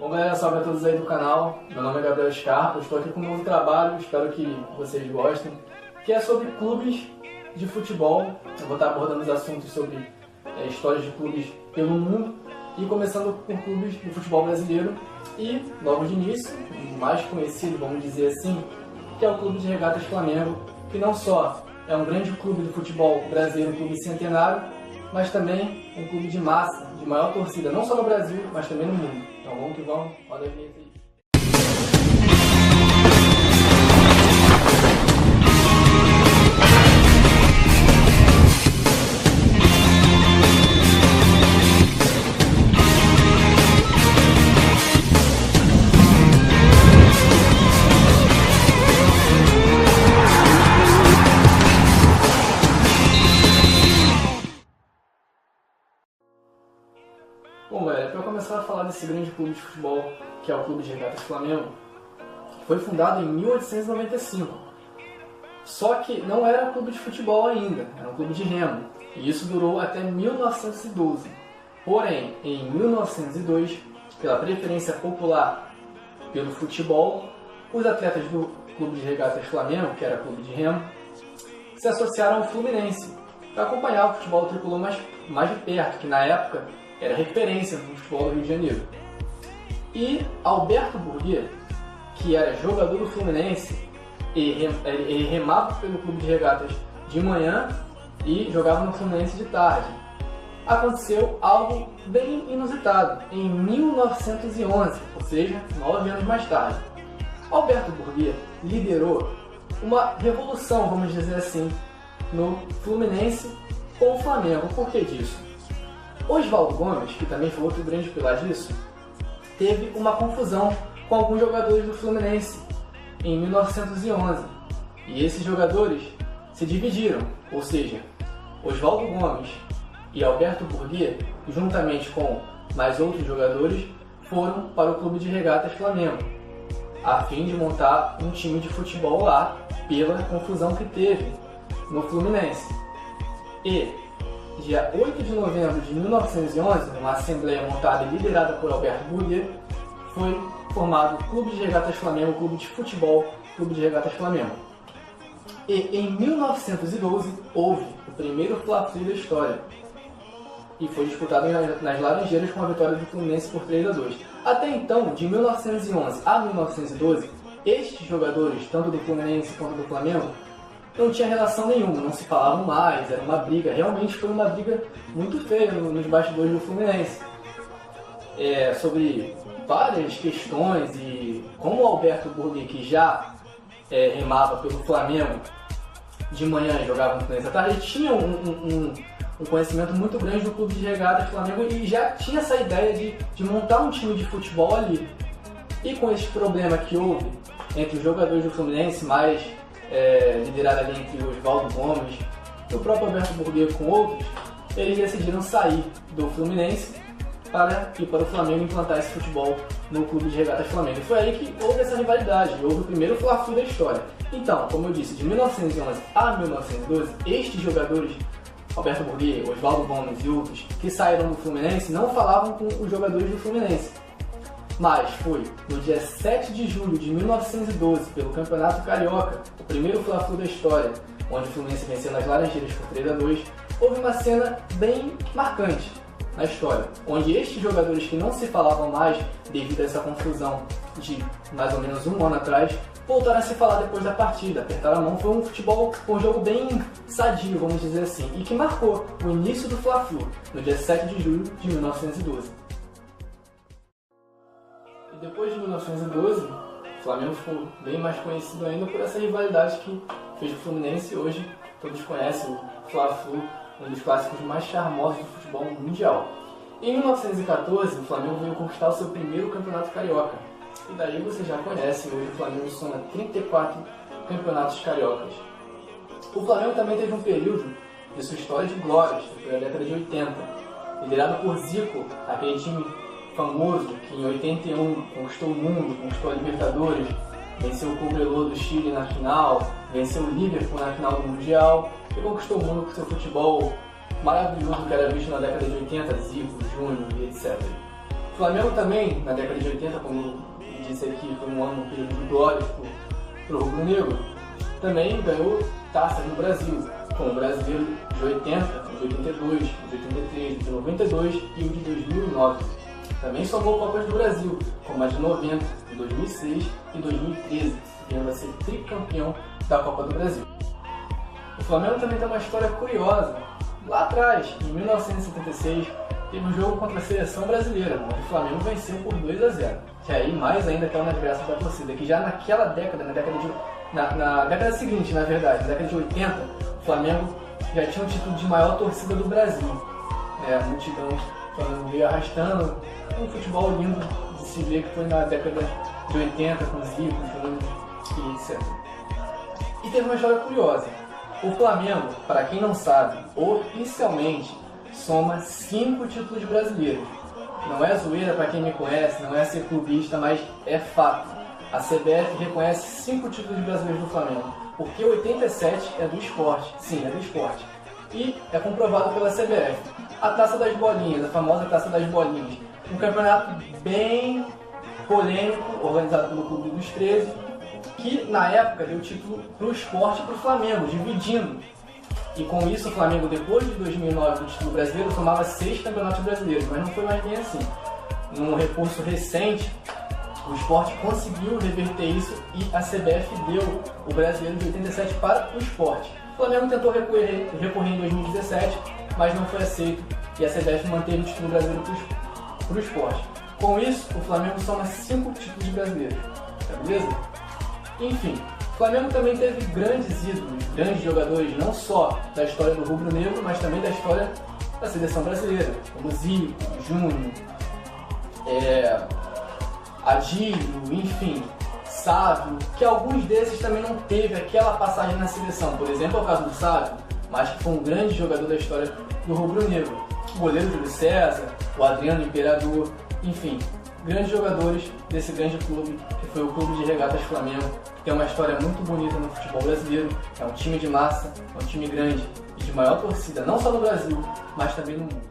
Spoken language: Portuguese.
Bom galera, salve a todos aí do canal, meu nome é Gabriel Scarpa, estou aqui com um novo trabalho, espero que vocês gostem, que é sobre clubes de futebol. Eu vou estar abordando os assuntos sobre histórias de clubes pelo mundo e começando por clubes do futebol brasileiro e, logo de início, o mais conhecido, vamos dizer assim, que é o Clube de Regatas Flamengo, que não só é um grande clube do futebol brasileiro, um clube centenário, mas também um clube de massa, de maior torcida, não só no Brasil, mas também no mundo. Então vamos que vamos, roda a vinheta aí. Bom galera, para começar a falar desse grande clube de futebol, que é o Clube de Regatas Flamengo, foi fundado em 1895. Só que não era um clube de futebol ainda, era um clube de remo, e isso durou até 1912. Porém, em 1902, pela preferência popular pelo futebol, os atletas do Clube de Regatas Flamengo, que era clube de remo, se associaram ao Fluminense para acompanhar o futebol tricolor mais de perto, que na época era referência no futebol do Rio de Janeiro. E Alberto Burguet, que era jogador do Fluminense, ele remava pelo Clube de Regatas de manhã e jogava no Fluminense de tarde. Aconteceu algo bem inusitado em 1911, ou seja, 9 anos mais tarde. Alberto Burguet liderou uma revolução, vamos dizer assim, no Fluminense com o Flamengo. Por que disso? Oswaldo Gomes, que também foi outro grande pilar disso, teve uma confusão com alguns jogadores do Fluminense em 1911. E esses jogadores se dividiram, ou seja, Oswaldo Gomes e Alberto Burguet, juntamente com mais outros jogadores, foram para o Clube de Regatas Flamengo, a fim de montar um time de futebol lá, pela confusão que teve no Fluminense. E dia 8 de novembro de 1911, numa assembleia montada e liderada por Alberto Burguet, foi formado o Clube de Regatas Flamengo, Clube de Futebol, Clube de Regatas Flamengo. E em 1912 houve o primeiro Fla-Flu da história, e foi disputado nas Laranjeiras com a vitória do Fluminense por 3-2. Até então, de 1911 a 1912, estes jogadores, tanto do Fluminense quanto do Flamengo, não tinha relação nenhuma, não se falavam mais, era uma briga, realmente foi uma briga muito feia nos bastidores do Fluminense. Sobre várias questões, e como o Alberto Burguet, que já remava pelo Flamengo de manhã e jogava no Fluminense à tarde, ele tinha um conhecimento muito grande do Clube de Regatas Flamengo e já tinha essa ideia de montar um time de futebol ali. E com esse problema que houve entre os jogadores do Fluminense, mais liderado ali entre Oswaldo Gomes e o próprio Alberto Burguet com outros, eles decidiram sair do Fluminense para ir para o Flamengo implantar esse futebol no Clube de Regatas Flamengo. E foi aí que houve essa rivalidade, houve o primeiro Fla-Flu da história. Então, como eu disse, de 1911 a 1912, estes jogadores, Alberto Burguet, Oswaldo Gomes e outros, que saíram do Fluminense, não falavam com os jogadores do Fluminense. Mas foi no dia 7 de julho de 1912, pelo Campeonato Carioca, o primeiro Fla-Flu da história, onde o Fluminense venceu nas Laranjeiras por 3-2, houve uma cena bem marcante na história, onde estes jogadores que não se falavam mais devido a essa confusão de mais ou menos um ano atrás, voltaram a se falar depois da partida, apertaram a mão. Foi um futebol, um jogo bem sadio, vamos dizer assim, e que marcou o início do Fla-Flu, no dia 7 de julho de 1912. Depois de 1912, o Flamengo ficou bem mais conhecido ainda por essa rivalidade que fez o Fluminense. Hoje todos conhecem o Fla-Flu, um dos clássicos mais charmosos do futebol mundial. Em 1914, o Flamengo veio conquistar o seu primeiro campeonato carioca. E daí você já conhece, hoje o Flamengo soma 34 campeonatos cariocas. O Flamengo também teve um período de sua história de glórias, que foi a década de 80, liderado por Zico, aquele time famoso que em 81 conquistou o mundo, conquistou a Libertadores, venceu o Cobreloa do Chile na final, venceu o Liverpool na final do Mundial e conquistou o mundo com seu futebol maravilhoso que era visto na década de 80, Zico, Júnior e etc. O Flamengo também, na década de 80, como disse aqui, foi um período de glória para o rubro-negro, também ganhou taças no Brasil, como o Brasileiro de 80, de 82, de 83, de 92 e o de 2009. Também somou Copas do Brasil, como a de 90, de 2006 e 2013, vindo a ser tricampeão da Copa do Brasil. O Flamengo também tem uma história curiosa. Lá atrás, em 1976, teve um jogo contra a seleção brasileira, onde o Flamengo venceu por 2-0. Que aí mais ainda caiu nas graças da torcida, que já naquela década, na década seguinte, na verdade, na década de 80, o Flamengo já tinha o título de maior torcida do Brasil. A multidão o Flamengo veio arrastando, um futebol lindo de se ver, que foi na década de 80, com Zico, e etc. E teve uma história curiosa. O Flamengo, para quem não sabe, oficialmente soma 5 títulos brasileiros. Não é zoeira para quem me conhece, não é ser clubista, mas é fato. A CBF reconhece 5 títulos brasileiros do Flamengo, porque 87 é do esporte, sim, é do esporte. E é comprovado pela CBF. A Taça das Bolinhas, a famosa Taça das Bolinhas, um campeonato bem polêmico, organizado pelo Clube dos 13, que na época deu título para o esporte e para o Flamengo, dividindo. E com isso o Flamengo, depois de 2009 do título brasileiro, somava 6 campeonatos brasileiros, mas não foi mais bem assim. Num recurso recente, o esporte conseguiu reverter isso e a CBF deu o brasileiro de 87 para o esporte. O Flamengo tentou recorrer em 2017, mas não foi aceito e a CBF manteve o título brasileiro para o esporte. Com isso, o Flamengo soma 5 títulos brasileiros, tá beleza? Enfim, o Flamengo também teve grandes ídolos, grandes jogadores, não só da história do rubro-negro, mas também da história da seleção brasileira, como Zico, Júnior, Adílio, enfim, Sávio, que alguns desses também não teve aquela passagem na seleção. Por exemplo, é o caso do Sávio, mas que foi um grande jogador da história do rubro-negro. O goleiro Júlio César, o Adriano Imperador, enfim, grandes jogadores desse grande clube, que foi o Clube de Regatas Flamengo, que tem uma história muito bonita no futebol brasileiro. É um time de massa, é um time grande e de maior torcida, não só no Brasil, mas também no mundo.